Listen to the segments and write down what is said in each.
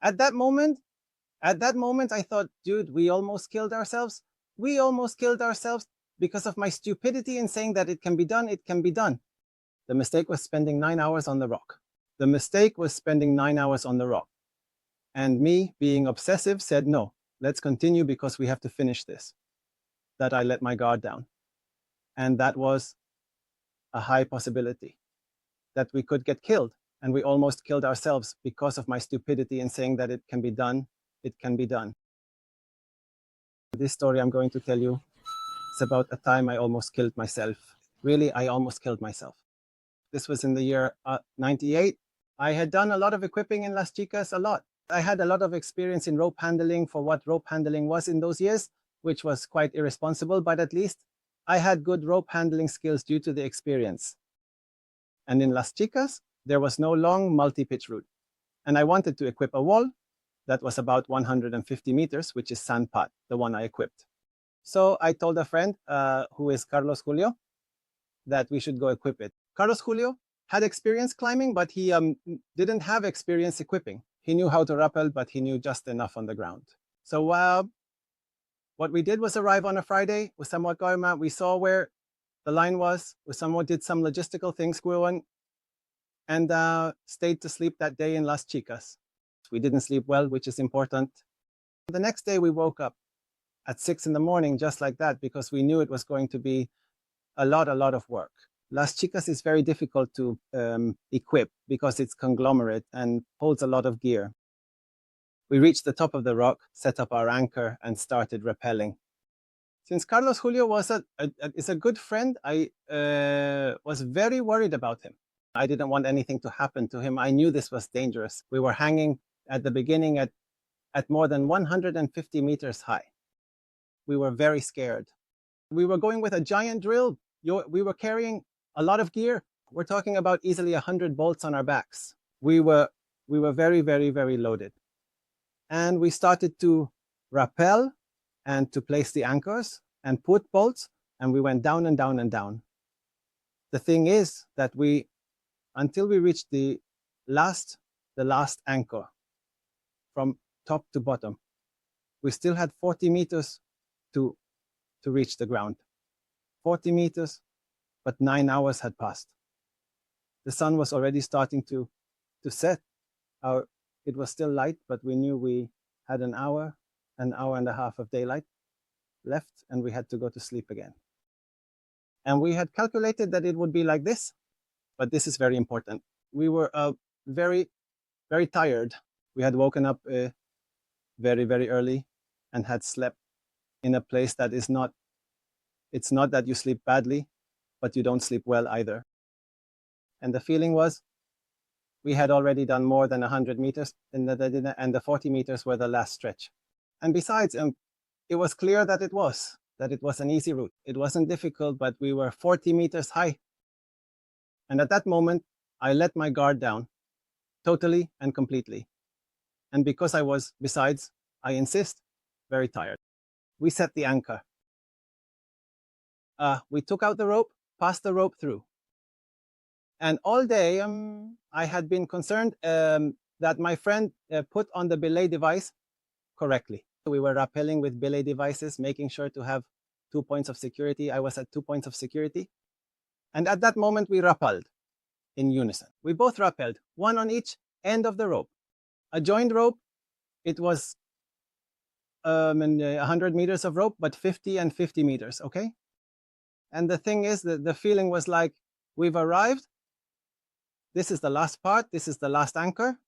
At that moment, I thought, dude, we almost killed ourselves. We almost killed ourselves because of my stupidity in saying that it can be done, it can be done. The mistake was spending 9 hours on the rock. The mistake was spending 9 hours on the rock. And me, being obsessive, said, no, let's continue because we have to finish this. That I let my guard down. And that was a high possibility that we could get killed. And we almost killed ourselves because of my stupidity in saying that it can be done, it can be done. This story I'm going to tell you is about a time I almost killed myself. Really, I almost killed myself. This was in the year 98. I had done a lot of equipping in Las Chicas, a lot. I had a lot of experience in rope handling for what rope handling was in those years, which was quite irresponsible, but at least I had good rope handling skills due to the experience. And in Las Chicas, there was no long multi-pitch route. And I wanted to equip a wall that was about 150 meters, which is sandpot, the one I equipped. So I told a friend, who is Carlos Julio, that we should go equip it. Carlos Julio had experience climbing, but he didn't have experience equipping. He knew how to rappel, but he knew just enough on the ground. So what we did was arrive on a Friday with somewhat Goima. We saw where the line was. We somewhat did some logistical things going, and stayed to sleep that day in Las Chicas. We didn't sleep well, which is important. The next day we woke up at 6 in the morning, just like that, because we knew it was going to be a lot of work. Las Chicas is very difficult to equip because it's conglomerate and holds a lot of gear. We reached the top of the rock, set up our anchor, and started rappelling. Since Carlos Julio is a good friend, I was very worried about him. I didn't want anything to happen to him. I knew this was dangerous. We were hanging at the beginning at more than 150 meters high. We were very scared. We were going with a giant drill. We were carrying a lot of gear. We're talking about easily 100 bolts on our backs. We were very loaded. And we started to rappel and to place the anchors and put bolts, and we went down and down and down. The thing is that until we reached the last anchor from top to bottom, we still had 40 meters to reach the ground. 40 meters, but 9 hours had passed. The sun was already starting to set. It was still light, but we knew we had an hour and a half of daylight left, and we had to go to sleep again. And we had calculated that it would be like this, but this is very important. We were very tired. We had woken up very early and had slept in a place that is not, it's not that you sleep badly, but you don't sleep well either. And the feeling was we had already done more than 100 meters, and the 40 meters were the last stretch. And besides, it was clear that it was an easy route. It wasn't difficult, but we were 40 meters high. And at that moment, I let my guard down, totally and completely. And because I insist, very tired. We set the anchor. We took out the rope, passed the rope through. And all day, I had been concerned that my friend put on the belay device correctly. We were rappelling with belay devices, making sure to have 2 points of security. I was at 2 points of security. And at that moment, we rappelled in unison. We both rappelled, one on each end of the rope. A joined rope, it was 100 meters of rope, but 50 and 50 meters, okay? And the thing is that the feeling was like, we've arrived. This is the last part. This is the last anchor.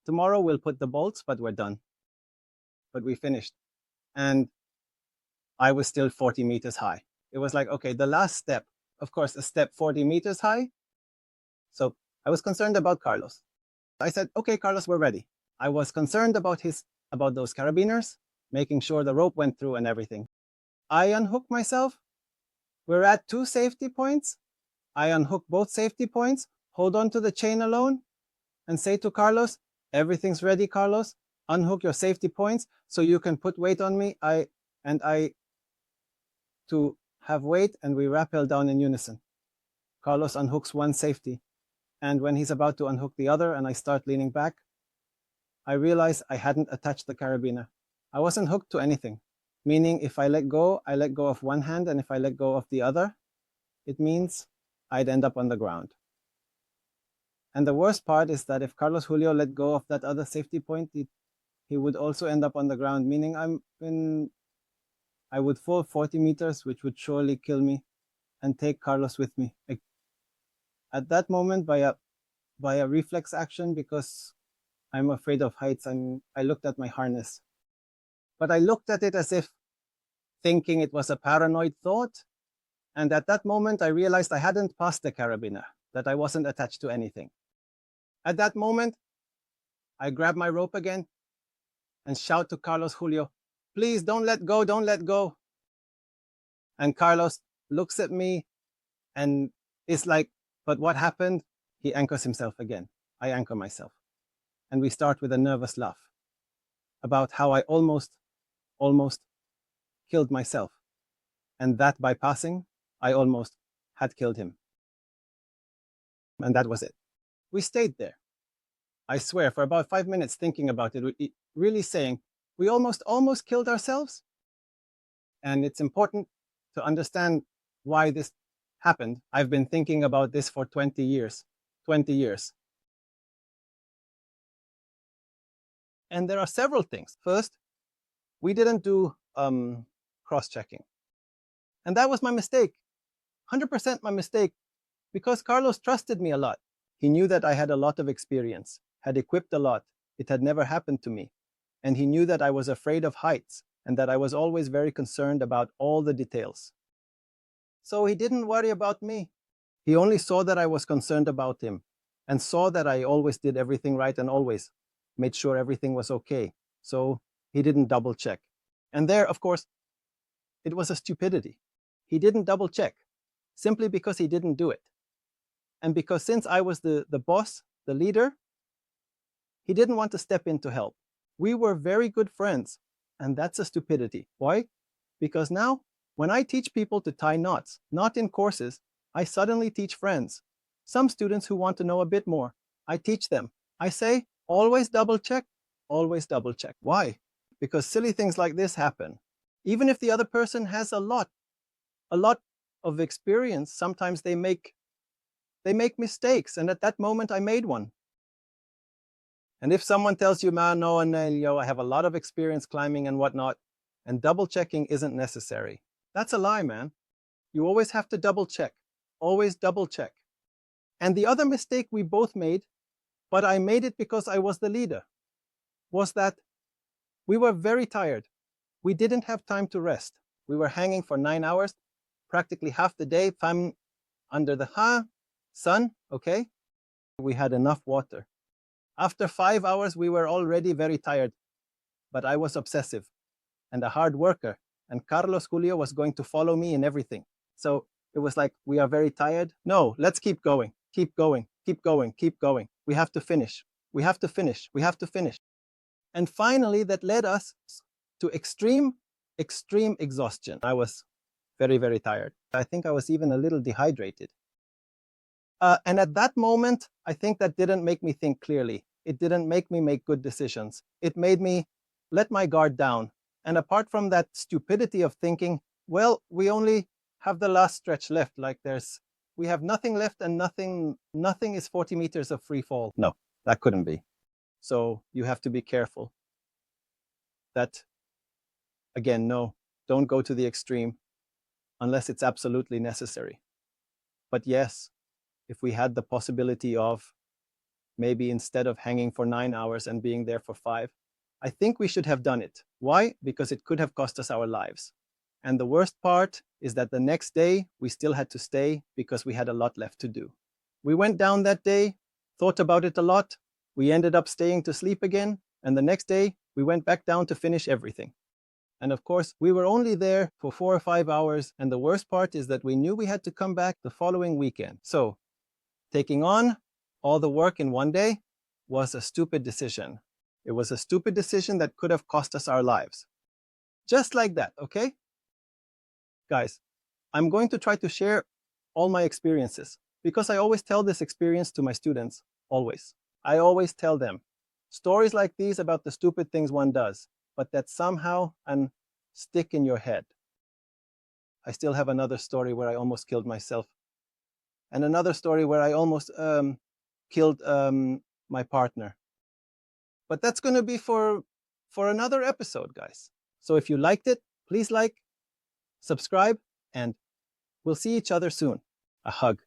Tomorrow we'll put the bolts, but we're done. But we finished. And I was still 40 meters high. It was like, okay, the last step, of course, a step 40 meters high. So I was concerned about Carlos. I said, okay, Carlos, we're ready. I was concerned about those carabiners, making sure the rope went through and everything. I unhooked myself. We're at 2 safety points. I unhook both safety points, hold on to the chain alone, and say to Carlos, everything's ready, Carlos. Unhook your safety points so you can put weight on me. I to have weight, and we rappel down in unison. Carlos unhooks one safety, and when he's about to unhook the other and I start leaning back, I realized I hadn't attached the carabiner. I wasn't hooked to anything, meaning if I let go of one hand, and if I let go of the other, it means I'd end up on the ground. And the worst part is that if Carlos Julio let go of that other safety point, he would also end up on the ground, meaning I would fall 40 meters, which would surely kill me, and take Carlos with me. At that moment, by a reflex action, because I'm afraid of heights, I looked at my harness. But I looked at it as if thinking it was a paranoid thought. And at that moment, I realized I hadn't passed the carabiner, that I wasn't attached to anything. At that moment, I grab my rope again and shout to Carlos Julio, please don't let go, don't let go. And Carlos looks at me and is like, but what happened? He anchors himself again. I anchor myself. And we start with a nervous laugh about how I almost killed myself. And that by passing, I almost had killed him. And that was it. We stayed there. I swear, for about 5 minutes thinking about it, really saying, we almost killed ourselves. And it's important to understand why this happened. I've been thinking about this for 20 years. 20 years. And there are several things. First, we didn't do cross-checking. And that was my mistake. 100% my mistake, because Carlos trusted me a lot. He knew that I had a lot of experience, had equipped a lot. It had never happened to me. And he knew that I was afraid of heights and that I was always very concerned about all the details. So he didn't worry about me. He only saw that I was concerned about him and saw that I always did everything right and always made sure everything was okay. So he didn't double check. And there, of course, it was a stupidity. He didn't double check simply because he didn't do it. And because since I was the boss, the leader, he didn't want to step in to help. We were very good friends, and that's a stupidity. Why? Because now, when I teach people to tie knots, not in courses, I suddenly teach friends. Some students who want to know a bit more, I teach them. I say, always double check, always double check. Why? Because silly things like this happen. Even if the other person has a lot of experience, sometimes they make mistakes, and at that moment I made one. And if someone tells you, man, no, and I have a lot of experience climbing and whatnot, and double checking isn't necessary, that's a lie, man. You always have to double check. Always double check. And the other mistake we both made, but I made it because I was the leader, was that we were very tired. We didn't have time to rest. We were hanging for 9 hours, practically half the day, under the sun, okay? We had enough water. After 5 hours, we were already very tired, but I was obsessive and a hard worker, and Carlos Julio was going to follow me in everything. So it was like, we are very tired. No, let's keep going, keep going, keep going, keep going. We have to finish. We have to finish. We have to finish. And finally, that led us to extreme exhaustion. I was very, very tired. I think I was even a little dehydrated. And at that moment, I think that didn't make me think clearly. It didn't make me make good decisions. It made me let my guard down. And apart from that stupidity of thinking, well, we only have the last stretch left. Like we have nothing left, and nothing is 40 meters of free fall. No, that couldn't be. So you have to be careful. That, again, no, don't go to the extreme unless it's absolutely necessary. But yes, if we had the possibility of maybe instead of hanging for 9 hours and being there for 5, I think we should have done it. Why? Because it could have cost us our lives. And the worst part is that the next day we still had to stay because we had a lot left to do. We went down that day, thought about it a lot. We ended up staying to sleep again. And the next day we went back down to finish everything. And of course, we were only there for 4 or 5 hours. And the worst part is that we knew we had to come back the following weekend. So taking on all the work in one day was a stupid decision. It was a stupid decision that could have cost us our lives. Just like that, okay? Guys, I'm going to try to share all my experiences because I always tell this experience to my students, always. I always tell them, Stories like these about the stupid things one does, but that somehow stick in your head. I still have another story where I almost killed myself, and another story where I almost killed my partner. But that's going to be for another episode, guys. So if you liked it, please like, subscribe, and we'll see each other soon. A hug.